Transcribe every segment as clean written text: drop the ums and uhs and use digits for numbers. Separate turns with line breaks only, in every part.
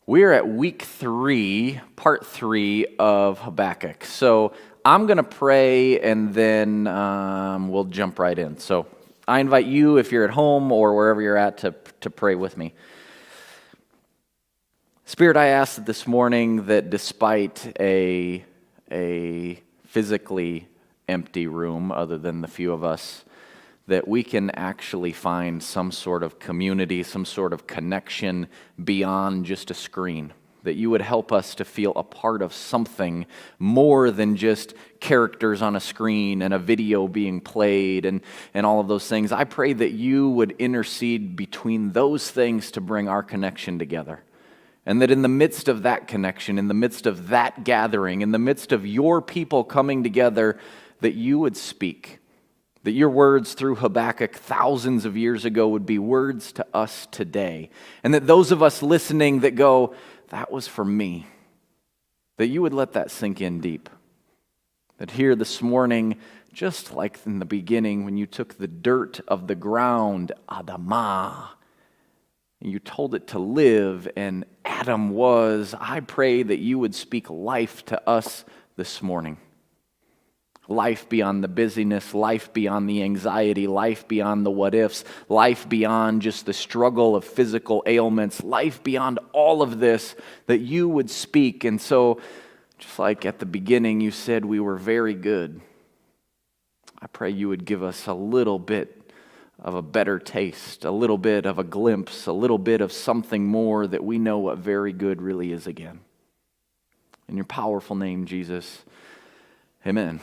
We're at week 3, part 3 of Habakkuk. So I'm going to pray and then we'll jump right in. So I invite you, if you're at home or wherever you're at, to pray with me. Spirit, I ask that this morning that despite a physically empty room, other than the few of us, that we can actually find some sort of community, some sort of connection beyond just a screen. That you would help us to feel a part of something more than just characters on a screen and a video being played and all of those things. I pray that you would intercede between those things to bring our connection together. And that in the midst of that connection, in the midst of that gathering, in the midst of your people coming together, that you would speak. That your words through Habakkuk thousands of years ago would be words to us today. And that those of us listening that go, that was for me, that you would let that sink in deep. That here this morning, just like in the beginning when you took the dirt of the ground, Adamah, and you told it to live, and Adam was, I pray that you would speak life to us this morning. Life beyond the busyness, life beyond the anxiety, life beyond the what-ifs, life beyond just the struggle of physical ailments, life beyond all of this, that you would speak. And so, just like at the beginning you said we were very good, I pray you would give us a little bit of a better taste, a little bit of a glimpse, a little bit of something more that we know what very good really is again. In your powerful name, Jesus, amen.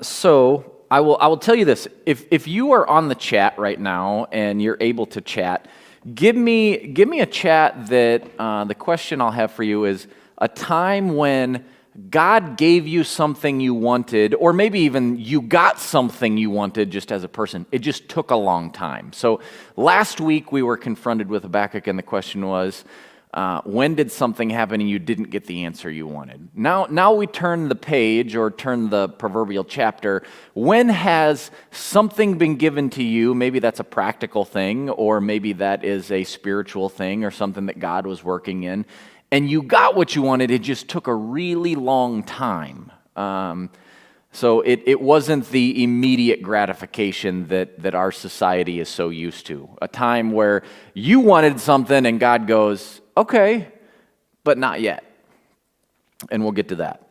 So I will tell you this. If you are on the chat right now and you're able to chat, give me a chat that the question I'll have for you is a time when God gave you something you wanted, or maybe even you got something you wanted just as a person. It just took a long time. So last week we were confronted with Habakkuk, and the question was, when did something happen and you didn't get the answer you wanted? Now we turn the page or turn the proverbial chapter. When has something been given to you? Maybe that's a practical thing, or maybe that is a spiritual thing or something that God was working in, and you got what you wanted. It just took a really long time. So it wasn't the immediate gratification that our society is so used to. A time where you wanted something and God goes, okay, but not yet. And we'll get to that.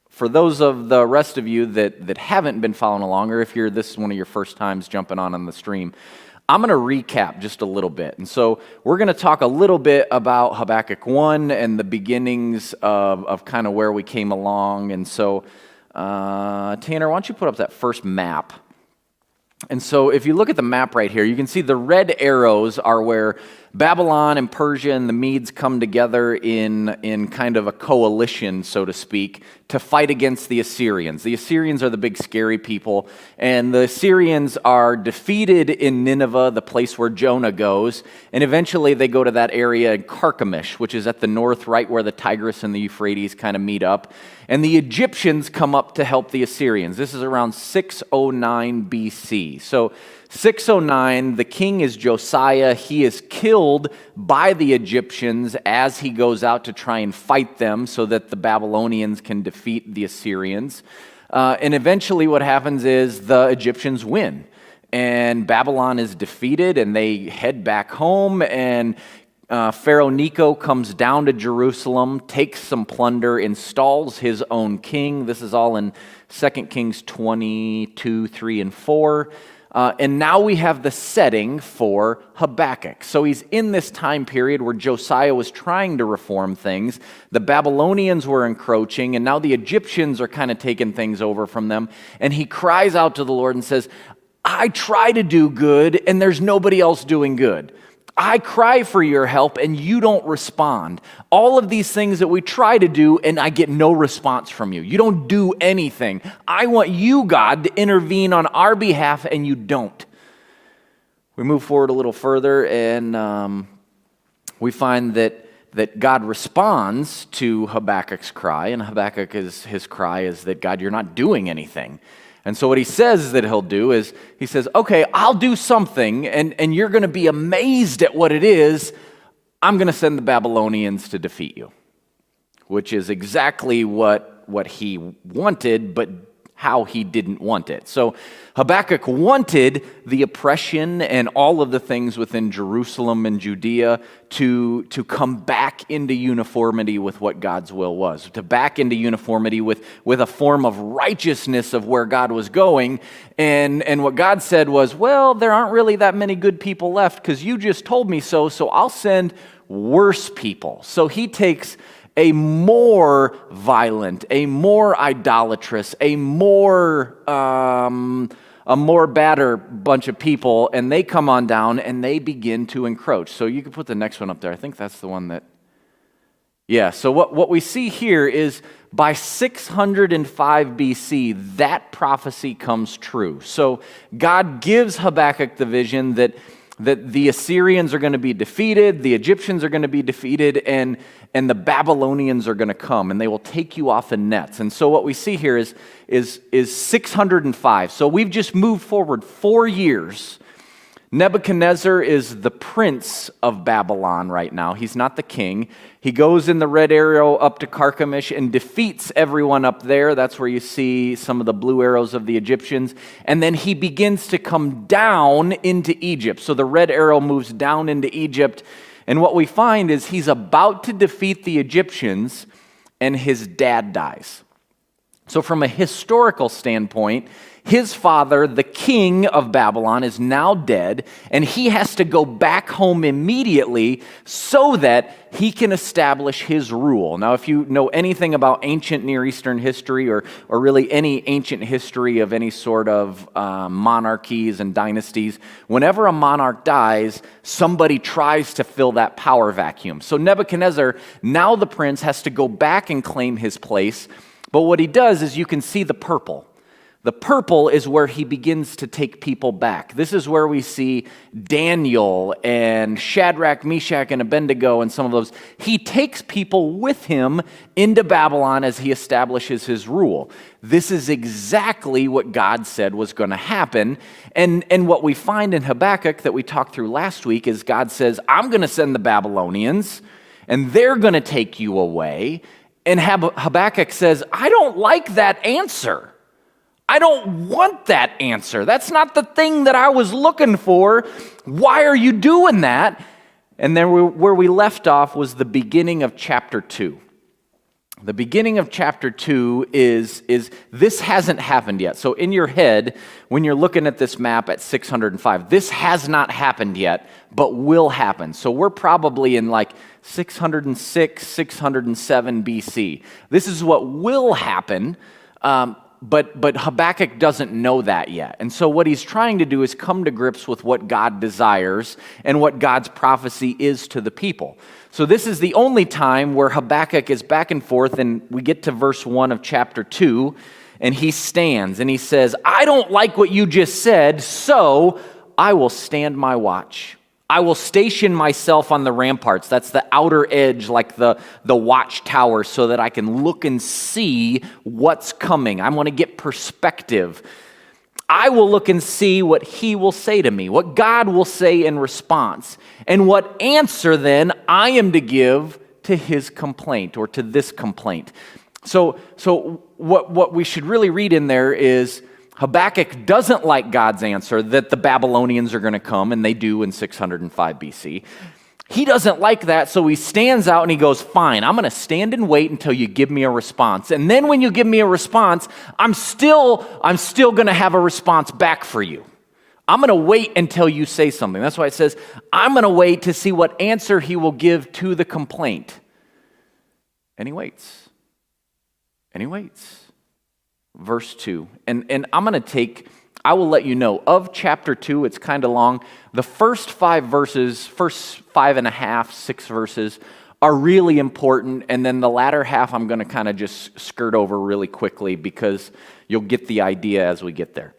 For those of the rest of you that haven't been following along, or if this is one of your first times jumping on the stream, I'm going to recap just a little bit. And so we're going to talk a little bit about Habakkuk 1 and the beginnings of kind of where we came along. And so, Tanner, why don't you put up that first map? And so if you look at the map right here, you can see the red arrows are where Babylon and Persia and the Medes come together in kind of a coalition, so to speak, to fight against the Assyrians. The Assyrians are the big scary people, and the Assyrians are defeated in Nineveh, the place where Jonah goes, and eventually they go to that area in Carchemish, which is at the north, right where the Tigris and the Euphrates kind of meet up. And the Egyptians come up to help the Assyrians. This is around 609 BC. So 609, the king is Josiah. He is killed by the Egyptians as he goes out to try and fight them so that the Babylonians can defeat the Assyrians. And eventually what happens is the Egyptians win. And Babylon is defeated and they head back home, and Pharaoh Necho comes down to Jerusalem, takes some plunder, installs his own king. This is all in 2 Kings 22, 3, and 4. And now we have the setting for Habakkuk. So he's in this time period where Josiah was trying to reform things. The Babylonians were encroaching, and now the Egyptians are kind of taking things over from them. And he cries out to the Lord and says, I try to do good, and there's nobody else doing good. I cry for your help and you don't respond. All of these things that we try to do and I get no response from you. You don't do anything. I want you, God, to intervene on our behalf and you don't. We move forward a little further and we find that God responds to Habakkuk's cry, and his cry is that, God, you're not doing anything. And so what he says that he'll do is, he says, okay, I'll do something, and you're going to be amazed at what it is. I'm going to send the Babylonians to defeat you, which is exactly what he wanted, but how he didn't want it. So Habakkuk wanted the oppression and all of the things within Jerusalem and Judea to come back into uniformity with what God's will was, to back into uniformity with a form of righteousness of where God was going. And what God said was, well, there aren't really that many good people left because you just told me so I'll send worse people. So he takes a more violent, a more idolatrous, a more badder bunch of people, and they come on down and they begin to encroach. So you can put the next one up there. I think that's the one that, yeah. So what we see here is by 605 BC, that prophecy comes true. So God gives Habakkuk the vision that the Assyrians are going to be defeated, the Egyptians are going to be defeated, and the Babylonians are going to come, and they will take you off in nets. And so what we see here is 605. So we've just moved forward 4 years. Nebuchadnezzar is the prince of Babylon right now. He's not the king. He goes in the red arrow up to Carchemish and defeats everyone up there. That's where you see some of the blue arrows of the Egyptians. And then he begins to come down into Egypt. So the red arrow moves down into Egypt. And what we find is he's about to defeat the Egyptians, and his dad dies. So from a historical standpoint, his father, the king of Babylon, is now dead, and he has to go back home immediately so that he can establish his rule. Now, if you know anything about ancient Near Eastern history or really any ancient history of any sort of monarchies and dynasties, whenever a monarch dies, somebody tries to fill that power vacuum. So Nebuchadnezzar, now the prince, has to go back and claim his place. But what he does is you can see the purple. The purple is where he begins to take people back. This is where we see Daniel and Shadrach, Meshach, and Abednego and some of those. He takes people with him into Babylon as he establishes his rule. This is exactly what God said was going to happen. And what we find in Habakkuk that we talked through last week is God says, I'm going to send the Babylonians, and they're going to take you away. And Habakkuk says, I don't like that answer. I don't want that answer. That's not the thing that I was looking for. Why are you doing that? And then where we left off was the beginning of chapter 2. The beginning of chapter 2 is this hasn't happened yet. So in your head, when you're looking at this map at 605, this has not happened yet, but will happen. So we're probably in like 606, 607 BC. This is what will happen. But Habakkuk doesn't know that yet. And so what he's trying to do is come to grips with what God desires and what God's prophecy is to the people. So this is the only time where Habakkuk is back and forth, and we get to verse 1 of chapter 2, and he stands and he says, I don't like what you just said, so I will stand my watch. I will station myself on the ramparts. That's the outer edge, like the watchtower, so that I can look and see what's coming. I want to get perspective. I will look and see what he will say to me, what God will say in response, and what answer then I am to give to his complaint or to this complaint. So what we should really read in there is Habakkuk doesn't like God's answer that the Babylonians are going to come, and they do in 605 BC. He doesn't like that, so he stands out and he goes, fine, I'm going to stand and wait until you give me a response. And then when you give me a response, I'm still going to have a response back for you. I'm going to wait until you say something. That's why it says, I'm going to wait to see what answer he will give to the complaint. And he waits. And he waits. Verse 2. And I will let you know, of chapter 2, it's kind of long. The first 5 verses, first 5.5, 6 verses are really important. And then the latter half I'm going to kind of just skirt over really quickly because you'll get the idea as we get there.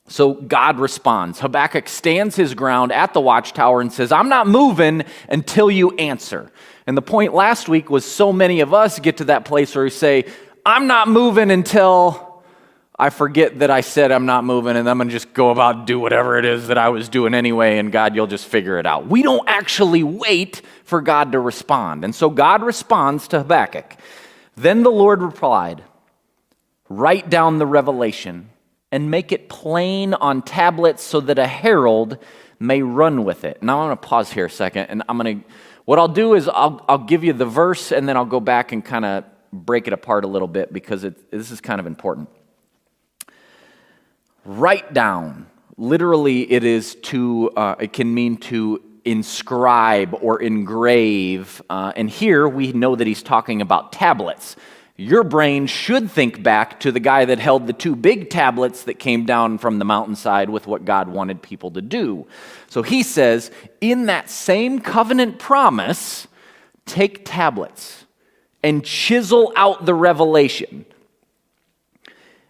So God responds. Habakkuk stands his ground at the watchtower and says, I'm not moving until you answer. And the point last week was so many of us get to that place where we say, I'm not moving until I forget that I said I'm not moving, and I'm going to just go about do whatever it is that I was doing anyway, and God, you'll just figure it out. We don't actually wait for God to respond. And so God responds to Habakkuk. Then the Lord replied, write down the revelation and make it plain on tablets so that a herald may run with it. Now I'm going to pause here a second, and what I'll do is I'll give you the verse, and then I'll go back and kind of break it apart a little bit because this is kind of important. Write down, literally it can mean to inscribe or engrave, and here we know that he's talking about tablets. Your brain should think back to the guy that held the 2 big tablets that came down from the mountainside with what God wanted people to do. So he says, in that same covenant promise, take tablets and chisel out the revelation.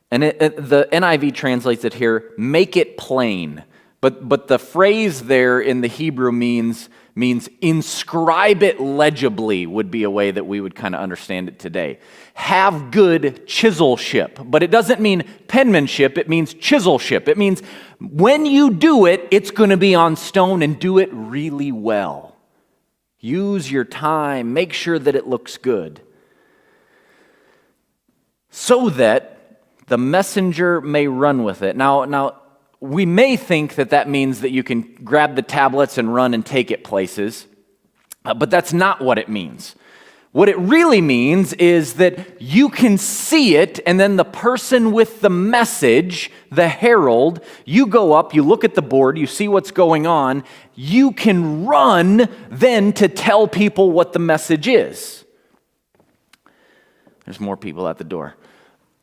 And the NIV translates it here, make it plain. But the phrase there in the Hebrew means inscribe it legibly would be a way that we would kind of understand it today. Have good chiselship. But it doesn't mean penmanship, it means chiselship. It means when you do it, it's going to be on stone, and do it really well. Use your time, make sure that it looks good. So that the messenger may run with it. Now, we may think that means that you can grab the tablets and run and take it places, but that's not what it means. What it really means is that you can see it, and then the person with the message, the herald, you go up, you look at the board, you see what's going on, you can run then to tell people what the message is. There's more people at the door.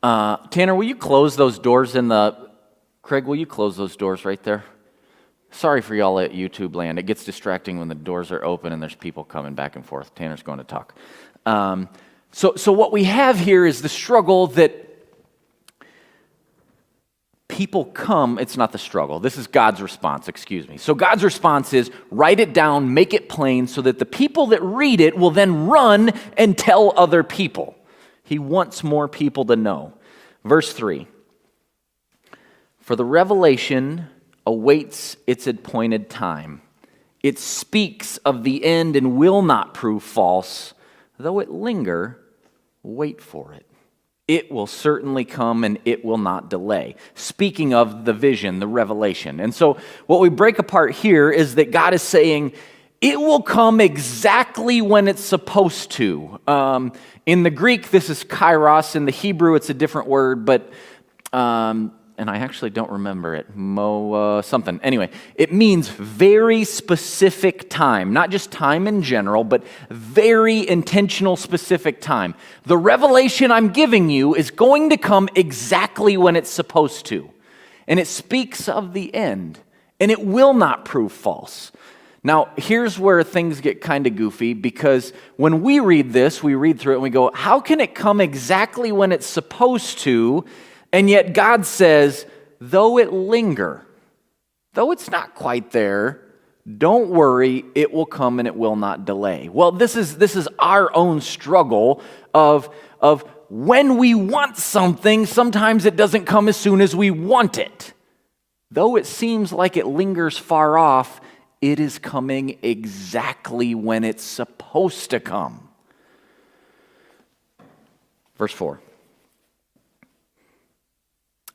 Tanner, will you close those doors Craig, will you close those doors right there? Sorry for y'all at YouTube land. It gets distracting when the doors are open and there's people coming back and forth. Tanner's going to talk. So what we have here is the struggle that people come. It's not the struggle. This is God's response, excuse me. So God's response is write it down, make it plain so that the people that read it will then run and tell other people. He wants more people to know. Verse 3. For the revelation awaits its appointed time. It speaks of the end and will not prove false. Though it linger, wait for it. It will certainly come and it will not delay. Speaking of the vision, the revelation. And so what we break apart here is that God is saying, it will come exactly when it's supposed to. In the Greek, this is kairos. In the Hebrew, it's a different word, but, and I actually don't remember it, something. Anyway, it means very specific time, not just time in general, but very intentional, specific time. The revelation I'm giving you is going to come exactly when it's supposed to. And it speaks of the end, and it will not prove false. Now, here's where things get kind of goofy, because when we read this, we read through it and we go, how can it come exactly when it's supposed to? And yet God says, though it linger, though it's not quite there, don't worry, it will come and it will not delay. Well, this is our own struggle of when we want something, sometimes it doesn't come as soon as we want it. Though it seems like it lingers far off, it is coming exactly when it's supposed to come. Verse 4.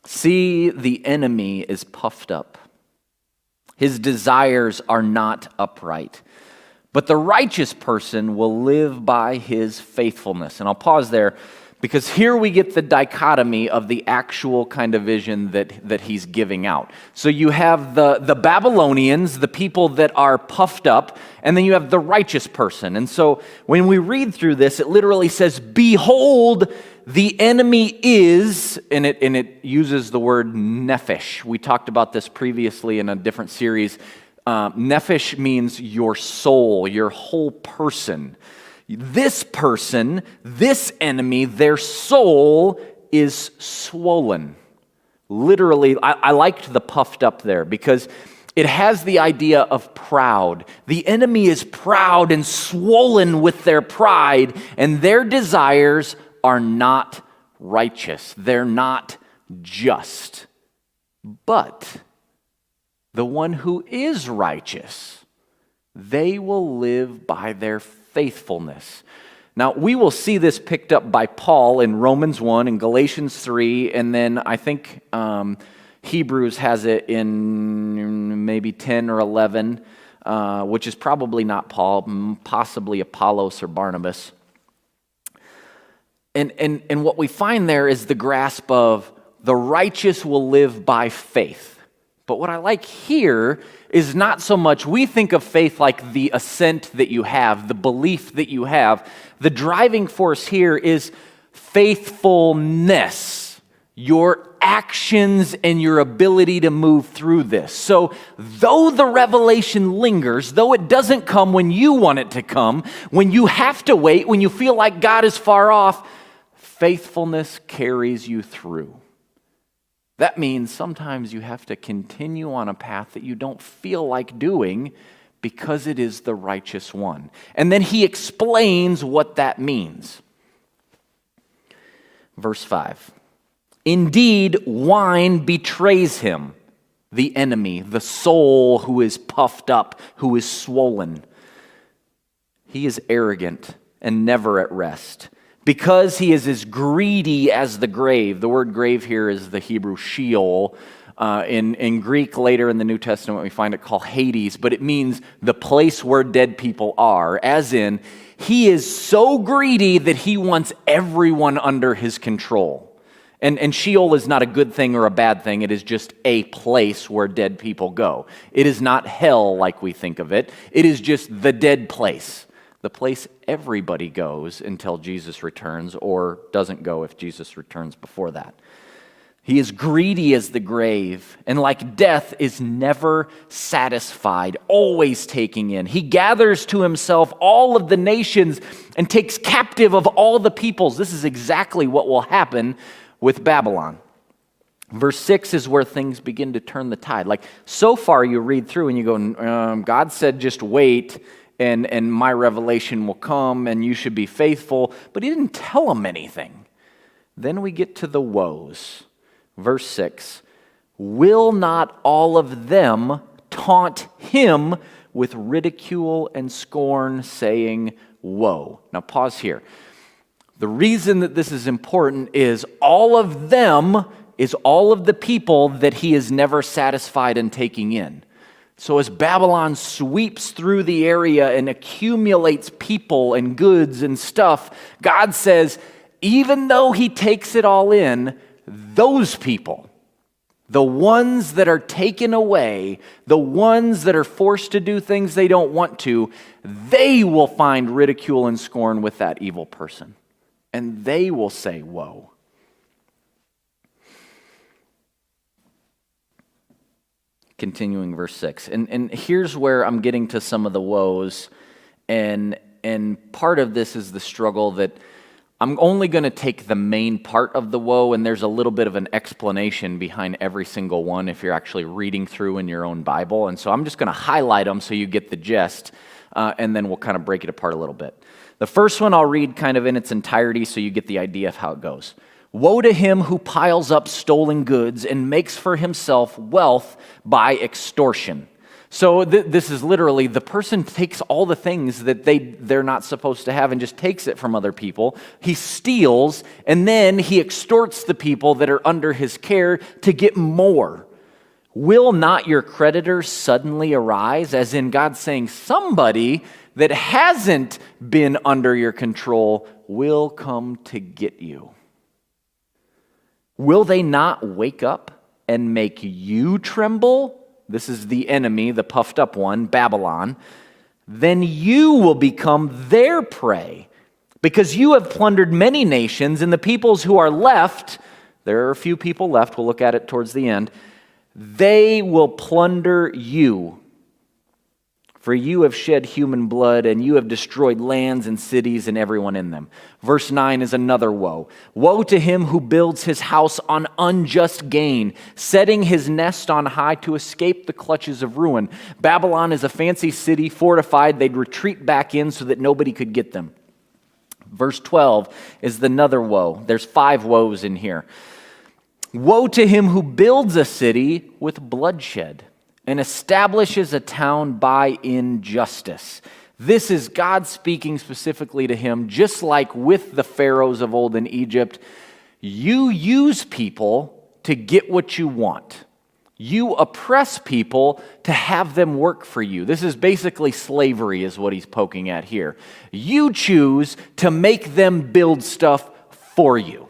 See, the enemy is puffed up. His desires are not upright. But the righteous person will live by his faithfulness. And I'll pause there, because here we get the dichotomy of the actual kind of vision that he's giving out. So you have the Babylonians, the people that are puffed up, and then you have the righteous person. And so when we read through this, it literally says, behold, the enemy is, and it uses the word nephesh. We talked about this previously in a different series. Nephesh means your soul, your whole person. This person, this enemy, their soul is swollen. Literally, I liked the puffed up there because it has the idea of proud. The enemy is proud and swollen with their pride, and their desires are not righteous. They're not just. But the one who is righteous, they will live by their faithfulness. Now, we will see this picked up by Paul in Romans 1 and Galatians 3, and then I think Hebrews has it in maybe 10 or 11, which is probably not Paul, possibly Apollos or Barnabas. And what we find there is the grasp of the righteous will live by faith. But what I like here is not so much, we think of faith like the assent that you have, the belief that you have. The driving force here is faithfulness, your actions and your ability to move through this. So though the revelation lingers, though it doesn't come when you want it to come, when you have to wait, when you feel like God is far off, faithfulness carries you through. That means sometimes you have to continue on a path that you don't feel like doing because it is the righteous one. And then he explains what that means. Verse 5. Indeed, wine betrays him, the enemy, the soul who is puffed up, who is swollen. He is arrogant and never at rest, because he is as greedy as the grave. The word grave here is the Hebrew Sheol. In Greek, later in the New Testament, we find it called Hades, but it means the place where dead people are, as in, he is so greedy that he wants everyone under his control. And Sheol is not a good thing or a bad thing. It is just a place where dead people go. It is not hell like we think of it. It is just the dead place. The place everybody goes until Jesus returns, or doesn't go if Jesus returns before that. He is greedy as the grave, and like death is never satisfied, always taking in. He gathers to himself all of the nations and takes captive of all the peoples. This is exactly what will happen with Babylon. Verse 6 is where things begin to turn the tide. Like, so far you read through and you go, God said just wait, and my revelation will come, and you should be faithful. But he didn't tell them anything. Then we get to the woes. Verse 6, will not all of them taunt him with ridicule and scorn, saying, woe. Now pause here. The reason that this is important is all of them is all of the people that he is never satisfied in taking in. So as Babylon sweeps through the area and accumulates people and goods and stuff, God says, even though he takes it all in, those people, the ones that are taken away, the ones that are forced to do things they don't want to, they will find ridicule and scorn with that evil person. And they will say, woe. Continuing verse 6. And here's where I'm getting to some of the woes. And part of this is the struggle that I'm only going to take the main part of the woe, and there's a little bit of an explanation behind every single one if you're actually reading through in your own Bible. And so I'm just going to highlight them so you get the gist, and then we'll kind of break it apart a little bit. The first one I'll read kind of in its entirety so you get the idea of how it goes. Woe to him who piles up stolen goods and makes for himself wealth by extortion. So this is literally the person takes all the things that they're not supposed to have and just takes it from other people. He steals, and then he extorts the people that are under his care to get more. Will not your creditors suddenly arise? As in God saying somebody that hasn't been under your control will come to get you. Will they not wake up and make you tremble? This is the enemy, the puffed up one, Babylon. Then you will become their prey, because you have plundered many nations, and the peoples who are left, there are a few people left, we'll look at it towards the end, they will plunder you. For you have shed human blood, and you have destroyed lands and cities and everyone in them. Verse 9 is another woe. Woe to him who builds his house on unjust gain, setting his nest on high to escape the clutches of ruin. Babylon is a fancy city, fortified. They'd retreat back in so that nobody could get them. Verse 12 is another woe. There's 5 woes in here. Woe to him who builds a city with bloodshed and establishes a town by injustice. This is God speaking specifically to him, just like with the pharaohs of old in Egypt. You use people to get what you want. You oppress people to have them work for you. This is basically slavery is what he's poking at here. You choose to make them build stuff for you.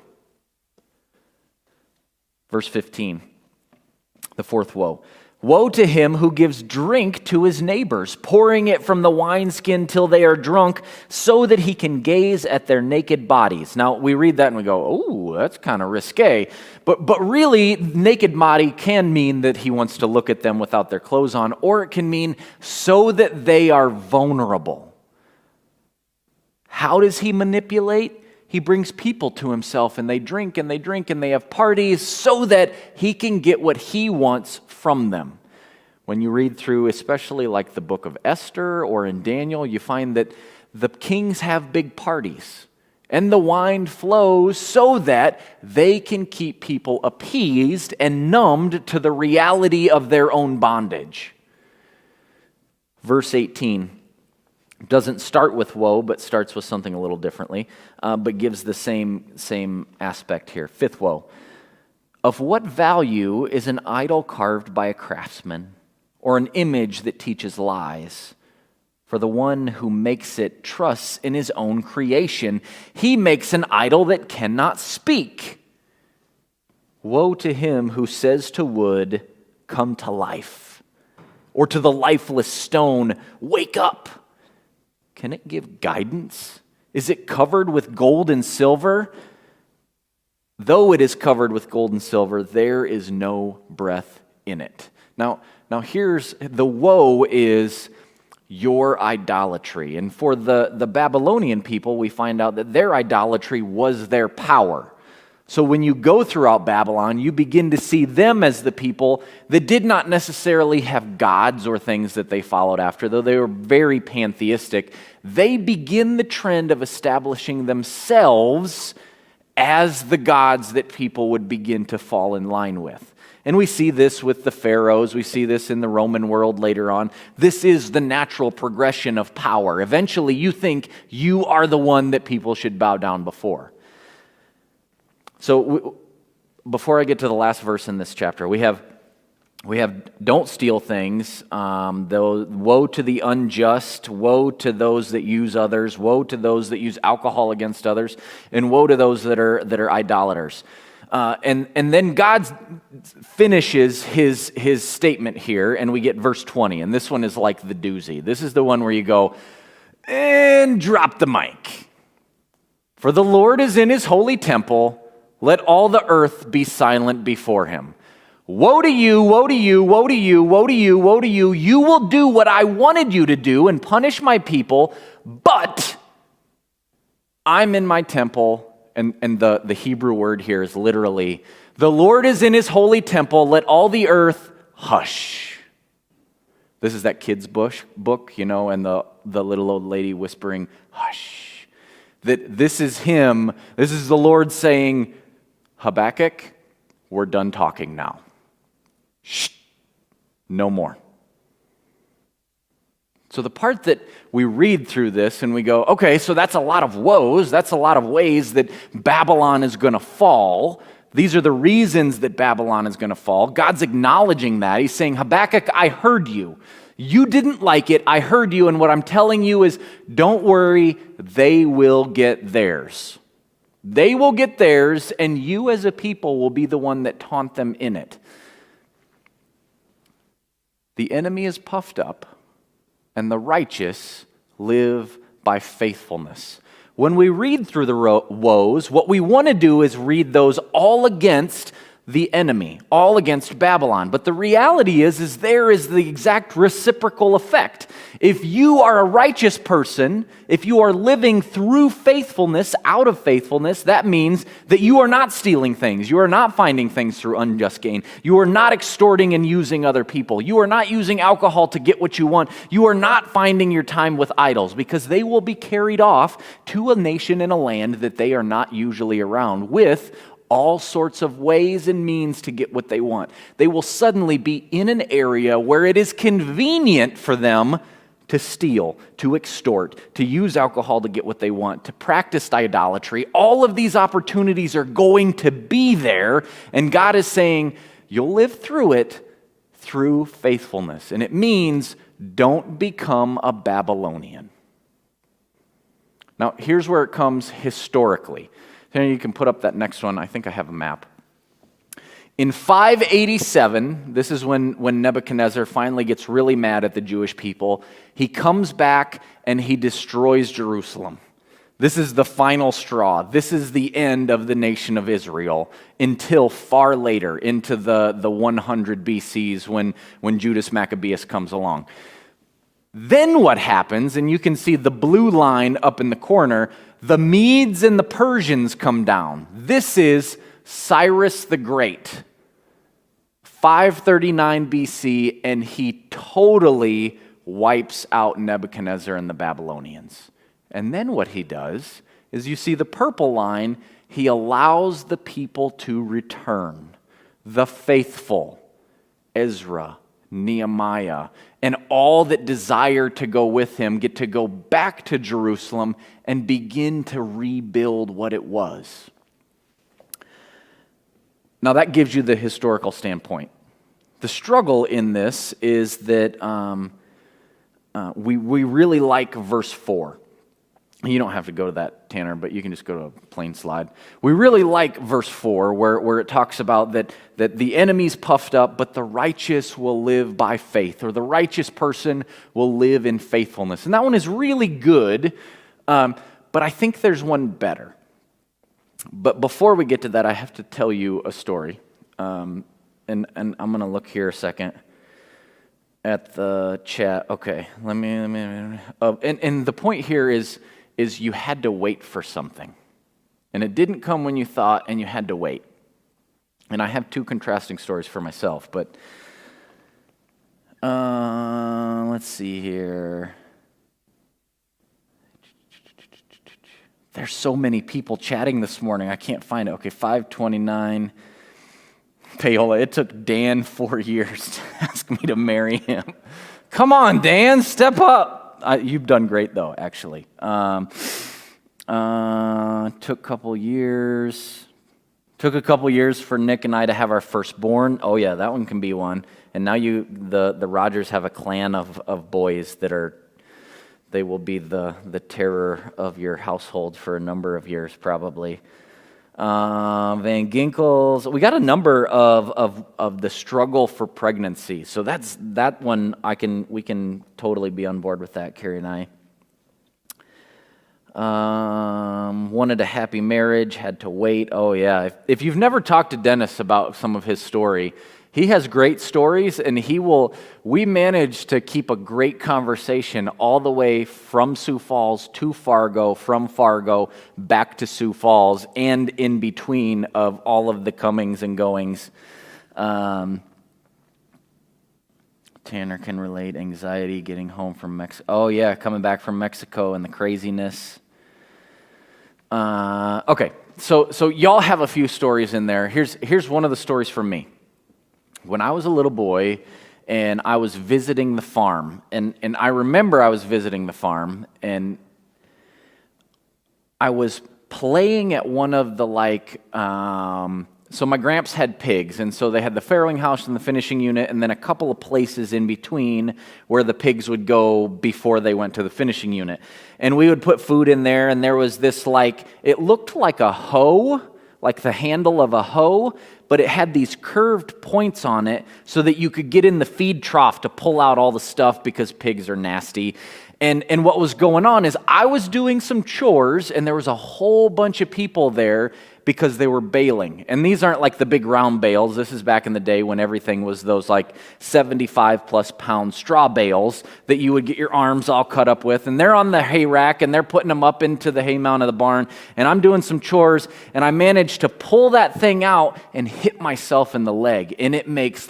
Verse 15, the fourth woe. Woe to him who gives drink to his neighbors, pouring it from the wineskin till they are drunk, so that he can gaze at their naked bodies. Now, we read that and we go, oh, that's kind of risque. But really, naked body can mean that he wants to look at them without their clothes on, or it can mean so that they are vulnerable. How does he manipulate? He brings people to himself, and they drink and they drink and they have parties so that he can get what he wants from them. When you read through, especially like the book of Esther or in Daniel, you find that the kings have big parties, and the wine flows so that they can keep people appeased and numbed to the reality of their own bondage. Verse 18. Doesn't start with woe, but starts with something a little differently, but gives the same aspect here. Fifth woe. Of what value is an idol carved by a craftsman, or an image that teaches lies? For the one who makes it trusts in his own creation. He makes an idol that cannot speak. Woe to him who says to wood, come to life, or to the lifeless stone, wake up. Can it give guidance? Is it covered with gold and silver? Though it is covered with gold and silver, there is no breath in it. Now here's the woe is your idolatry. And for the Babylonian people, we find out that their idolatry was their power. So when you go throughout Babylon, you begin to see them as the people that did not necessarily have gods or things that they followed after, though they were very pantheistic. They begin the trend of establishing themselves as the gods that people would begin to fall in line with. And we see this with the pharaohs. We see this in the Roman world later on. This is the natural progression of power. Eventually, you think you are the one that people should bow down before. So before I get to the last verse in this chapter, we have don't steal things, though, woe to the unjust, woe to those that use others, woe to those that use alcohol against others, and woe to those that are idolaters. And then God finishes his statement here, and we get verse 20, and this one is like the doozy. This is the one where you go, and drop the mic. For the Lord is in his holy temple. Let all the earth be silent before him. Woe to you, woe to you, woe to you, woe to you, woe to you. You will do what I wanted you to do and punish my people, but I'm in my temple, and the Hebrew word here is literally, the Lord is in his holy temple, let all the earth hush. This is that kid's book, and the little old lady whispering, hush. That this is him, this is the Lord saying, Habakkuk, we're done talking now. Shh, no more. So the part that we read through this and we go, okay, so that's a lot of woes, that's a lot of ways that Babylon is going to fall. These are the reasons that Babylon is going to fall. God's acknowledging that. He's saying, Habakkuk, I heard you. You didn't like it, I heard you, and what I'm telling you is, don't worry, they will get theirs. They will get theirs, and you as a people will be the one that taunt them in it. The enemy is puffed up, and the righteous live by faithfulness. When we read through the woes, what we want to do is read those all against the enemy, all against Babylon. But the reality is there is the exact reciprocal effect. If you are a righteous person, if you are living through faithfulness, out of faithfulness, that means that you are not stealing things. You are not finding things through unjust gain. You are not extorting and using other people. You are not using alcohol to get what you want. You are not finding your time with idols, because they will be carried off to a nation and a land that they are not usually around with all sorts of ways and means to get what they want. They will suddenly be in an area where it is convenient for them to steal, to extort, to use alcohol to get what they want, to practice idolatry. All of these opportunities are going to be there, and God is saying, you'll live through it through faithfulness. And it means don't become a Babylonian. Now, here's where it comes historically. Here you can put up that next one. I think I have a map. In 587, this is when Nebuchadnezzar finally gets really mad at the Jewish people. He comes back and he destroys Jerusalem. This is the final straw. This is the end of the nation of Israel until far later, into the 100 BCs when Judas Maccabeus comes along. Then what happens, and you can see the blue line up in the corner, the Medes and the Persians come down. This is Cyrus the Great. 539 BC, and he totally wipes out Nebuchadnezzar and the Babylonians. And then what he does is, you see the purple line, he allows the people to return. The faithful, Ezra, Nehemiah, and all that desire to go with him get to go back to Jerusalem and begin to rebuild what it was. Now that gives you the historical standpoint. The struggle in this is that we really like verse 4. You don't have to go to that, Tanner, but you can just go to a plain slide. We really like verse 4 where it talks about that the enemy's puffed up, but the righteous will live by faith, or the righteous person will live in faithfulness. And that one is really good, but I think there's one better. But before we get to that, I have to tell you a story. And I'm going to look here a second at the chat. Okay, let me. And the point here is you had to wait for something. And it didn't come when you thought, and you had to wait. And I have two contrasting stories for myself, but let's see here. There's so many people chatting this morning. I can't find it. Okay, 529. Paola, it took Dan 4 years to ask me to marry him. Come on, Dan, step up. You've done great, though, actually. Took a couple years. Took a couple years for Nick and I to have our firstborn. Oh, yeah, that one can be one. And now the Rogers have a clan of boys that are... They will be the terror of your household for a number of years, probably. Van Ginkels. We got a number of the struggle for pregnancy. So that one we can totally be on board with that, Carrie and I. Wanted a happy marriage, had to wait. Oh yeah. If you've never talked to Dennis about some of his story, he has great stories, and we managed to keep a great conversation all the way from Sioux Falls to Fargo, from Fargo back to Sioux Falls, and in between of all of the comings and goings. Tanner can relate, anxiety, getting home from Mexico. Oh yeah, coming back from Mexico and the craziness. Okay, so y'all have a few stories in there. Here's one of the stories from me. When I was a little boy and I was visiting the farm, and I remember I was visiting the farm, and I was playing at one of the so my gramps had pigs, and so they had the farrowing house and the finishing unit, and then a couple of places in between where the pigs would go before they went to the finishing unit. And we would put food in there, and there was this it looked like a hoe, like the handle of a hoe, but it had these curved points on it so that you could get in the feed trough to pull out all the stuff because pigs are nasty. And what was going on is I was doing some chores, and there was a whole bunch of people there because they were baling. And these aren't like the big round bales. This is back in the day when everything was those 75 plus pound straw bales that you would get your arms all cut up with. And they're on the hay rack, and they're putting them up into the hay mound of the barn. And I'm doing some chores, and I managed to pull that thing out and hit myself in the leg. And it makes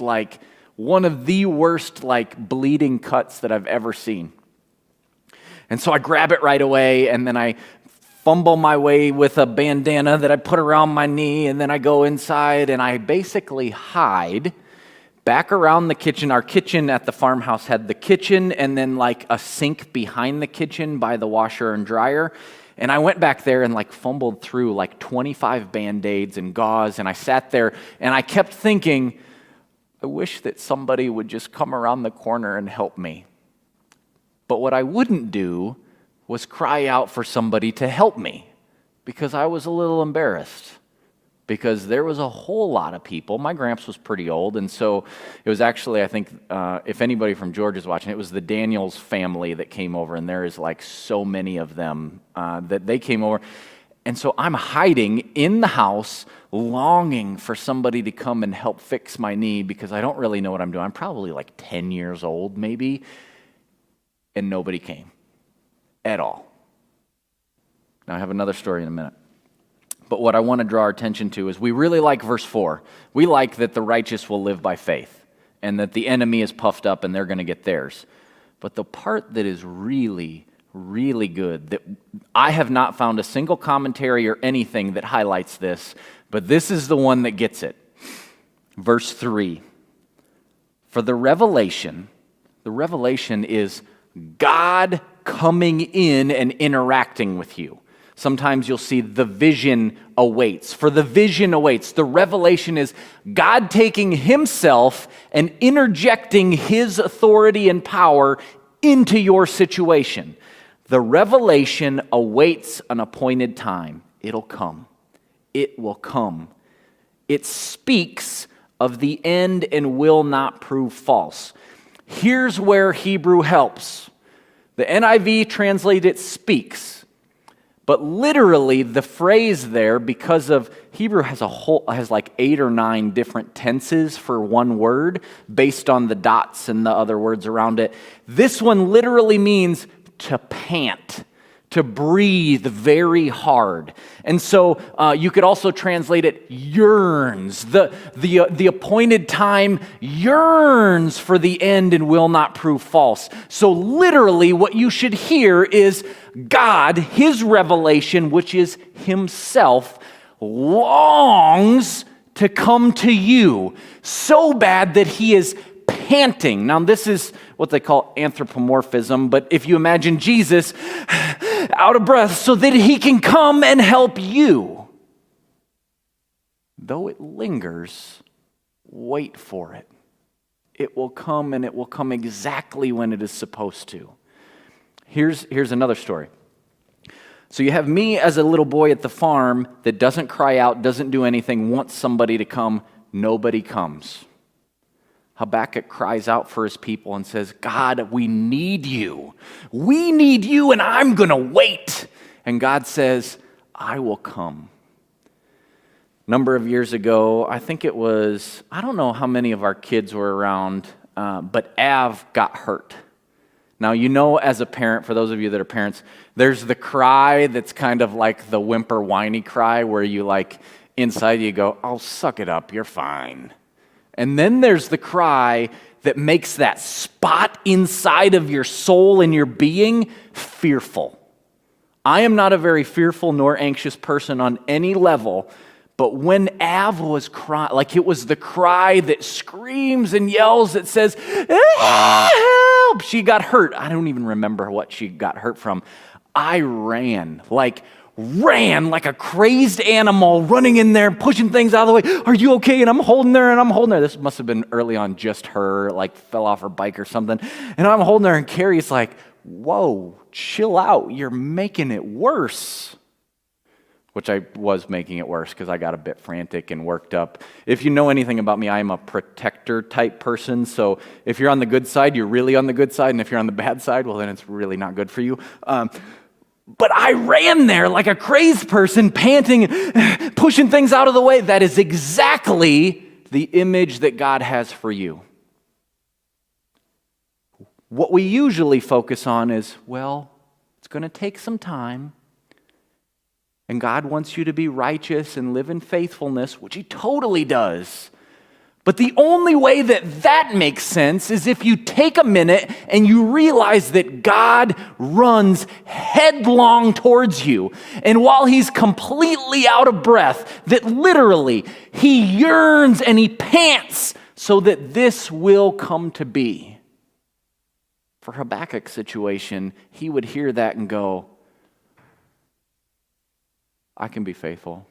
one of the worst bleeding cuts that I've ever seen. And so I grab it right away, and then I fumble my way with a bandana that I put around my knee, and then I go inside and I basically hide back around the kitchen. Our kitchen at the farmhouse had the kitchen and then like a sink behind the kitchen by the washer and dryer. And I went back there and like fumbled through like 25 Band-Aids and gauze, and I sat there and I kept thinking, I wish that somebody would just come around the corner and help me. But what I wouldn't do was cry out for somebody to help me, because I was a little embarrassed, because there was a whole lot of people. My gramps was pretty old, and so it was actually, I think, if anybody from Georgia's watching, it was the Daniels family that came over, and there is like so many of them that they came over. And so I'm hiding in the house, longing for somebody to come and help fix my knee, because I don't really know what I'm doing. I'm probably like 10 years old maybe, and nobody came at all. Now I have another story in a minute. But what I want to draw our attention to is we really like verse 4. We like that the righteous will live by faith and that the enemy is puffed up and they're going to get theirs. But the part that is really, really good, that I have not found a single commentary or anything that highlights this, but this is the one that gets it. Verse 3. For the revelation is God coming in and interacting with you. Sometimes you'll see the vision awaits. For the vision awaits. The revelation is God taking himself and interjecting his authority and power into your situation. The revelation awaits an appointed time. It'll come. It will come. It speaks of the end and will not prove false. Here's where Hebrew helps. The NIV translates it speaks. But literally, the phrase there, because of Hebrew has like 8 or 9 different tenses for one word based on the dots and the other words around it. This one literally means to pant, to breathe very hard. And so you could also translate it yearns. The appointed time yearns for the end and will not prove false. So literally what you should hear is God, his revelation, which is himself, longs to come to you so bad that he is panting. Now this is what they call anthropomorphism, but if you imagine Jesus out of breath so that he can come and help you. Though it lingers, wait for it. It will come, and it will come exactly when it is supposed to. Here's another story. So you have me as a little boy at the farm that doesn't cry out, doesn't do anything, wants somebody to come. Nobody comes. Habakkuk cries out for his people and says, God, we need you. We need you, and I'm going to wait. And God says, I will come. A number of years ago, I think it was, I don't know how many of our kids were around, but Av got hurt. Now, you know, as a parent, for those of you that are parents, there's the cry that's kind of like the whimper, whiny cry where you like, inside you go, oh, suck it up, you're fine. And then there's the cry that makes that spot inside of your soul and your being fearful. I am not a very fearful nor anxious person on any level, but when Av was crying, like it was the cry that screams and yells that says, help! She got hurt. I don't even remember what she got hurt from. I ran like a crazed animal, running in there, pushing things out of the way. Are you okay? And I'm holding her, This must have been early on, just her, like fell off her bike or something. And I'm holding her, and Carrie's like, whoa, chill out. You're making it worse. Which I was making it worse because I got a bit frantic and worked up. If you know anything about me, I am a protector type person. So if you're on the good side, you're really on the good side. And if you're on the bad side, well, then it's really not good for you. But I ran there like a crazed person, panting, pushing things out of the way. That is exactly the image that God has for you. What we usually focus on is, well, it's going to take some time. And God wants you to be righteous and live in faithfulness, which he totally does. But the only way that that makes sense is if you take a minute and you realize that God runs headlong towards you. And while he's completely out of breath, that literally he yearns and he pants so that this will come to be. For Habakkuk's situation, he would hear that and go, I can be faithful.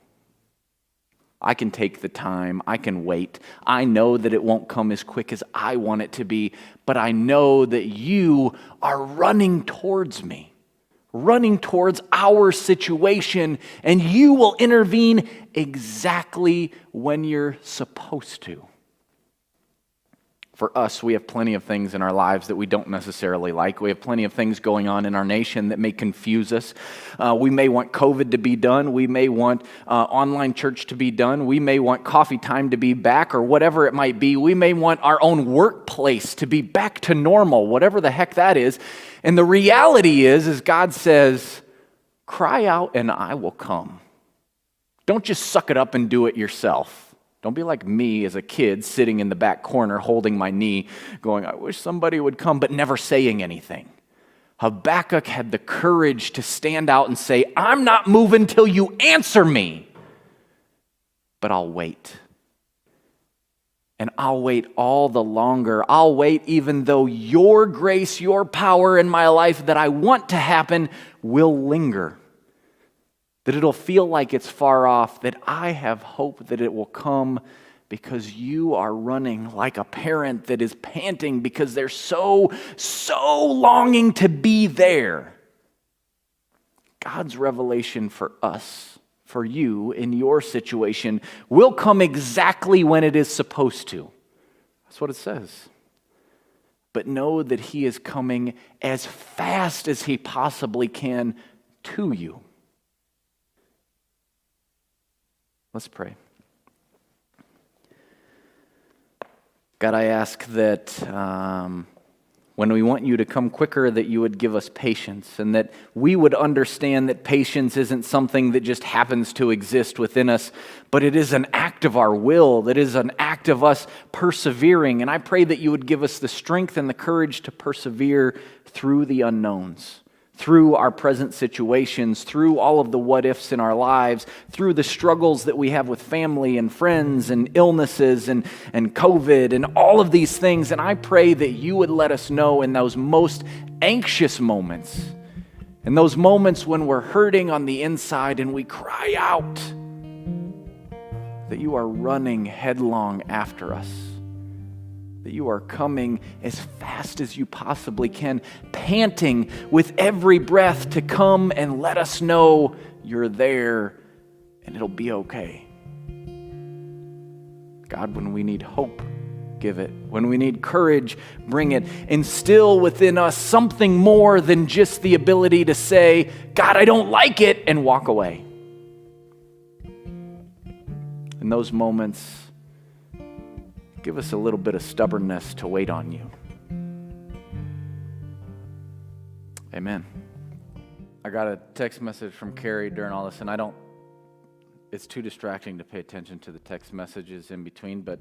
I can take the time. I can wait. I know that it won't come as quick as I want it to be, but I know that you are running towards me, running towards our situation, and you will intervene exactly when you're supposed to. For us, we have plenty of things in our lives that we don't necessarily like. We have plenty of things going on in our nation that may confuse us. We may want COVID to be done. We may want online church to be done. We may want coffee time to be back, or whatever it might be. We may want our own workplace to be back to normal, whatever the heck that is. And the reality is God says, cry out and I will come. Don't just suck it up and do it yourself. Don't be like me as a kid sitting in the back corner holding my knee going, I wish somebody would come, but never saying anything. Habakkuk had the courage to stand out and say, I'm not moving till you answer me, but I'll wait. And I'll wait all the longer. I'll wait even though your grace, your power in my life that I want to happen will linger. That it'll feel like it's far off, that I have hope that it will come because you are running like a parent that is panting because they're so longing to be there. God's revelation for us, for you in your situation, will come exactly when it is supposed to. That's what it says. But know that he is coming as fast as he possibly can to you. Let's pray. God, I ask that when we want you to come quicker, that you would give us patience, and that we would understand that patience isn't something that just happens to exist within us, but it is an act of our will, that is an act of us persevering. And I pray that you would give us the strength and the courage to persevere through the unknowns, through our present situations, through all of the what-ifs in our lives, through the struggles that we have with family and friends and illnesses and COVID and all of these things. And I pray that you would let us know in those most anxious moments, in those moments when we're hurting on the inside and we cry out, that you are running headlong after us. That you are coming as fast as you possibly can, panting with every breath to come and let us know you're there and it'll be okay. God, when we need hope, give it. When we need courage, bring it. Instill within us something more than just the ability to say, God, I don't like it, and walk away. In those moments, give us a little bit of stubbornness to wait on you. Amen. I got a text message from Carrie during all this, and it's too distracting to pay attention to the text messages in between, but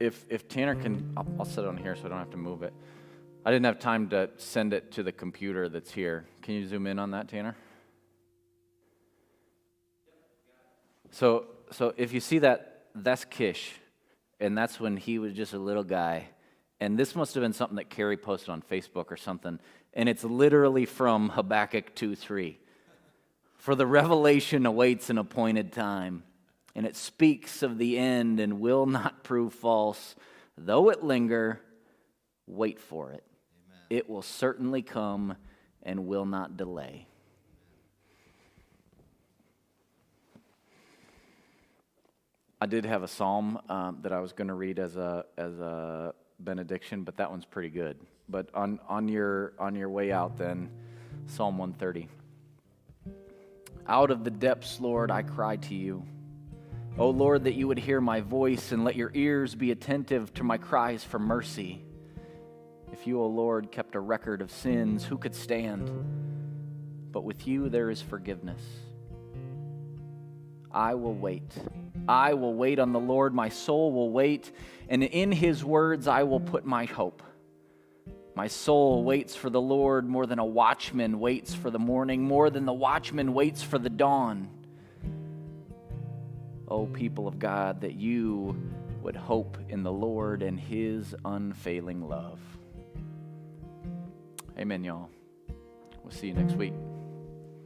if Tanner can, I'll sit on here so I don't have to move it. I didn't have time to send it to the computer that's here. Can you zoom in on that, Tanner? So if you see that, that's Kish. And that's when he was just a little guy. And this must have been something that Carrie posted on Facebook or something. And it's literally from Habakkuk 2:3. For the revelation awaits an appointed time, and it speaks of the end and will not prove false. Though it linger, wait for it. Amen. It will certainly come and will not delay. I did have a psalm that I was going to read as a benediction, but that one's pretty good. But on your way out, then, Psalm 130. Out of the depths, Lord, I cry to you. O Lord, that you would hear my voice and let your ears be attentive to my cries for mercy. If you, O Lord, kept a record of sins, who could stand? But with you there is forgiveness. I will wait. I will wait on the Lord. My soul will wait, and in his words I will put my hope. My soul waits for the Lord more than a watchman waits for the morning, more than the watchman waits for the dawn. O people of God, that you would hope in the Lord and his unfailing love. Amen, y'all. We'll see you next week.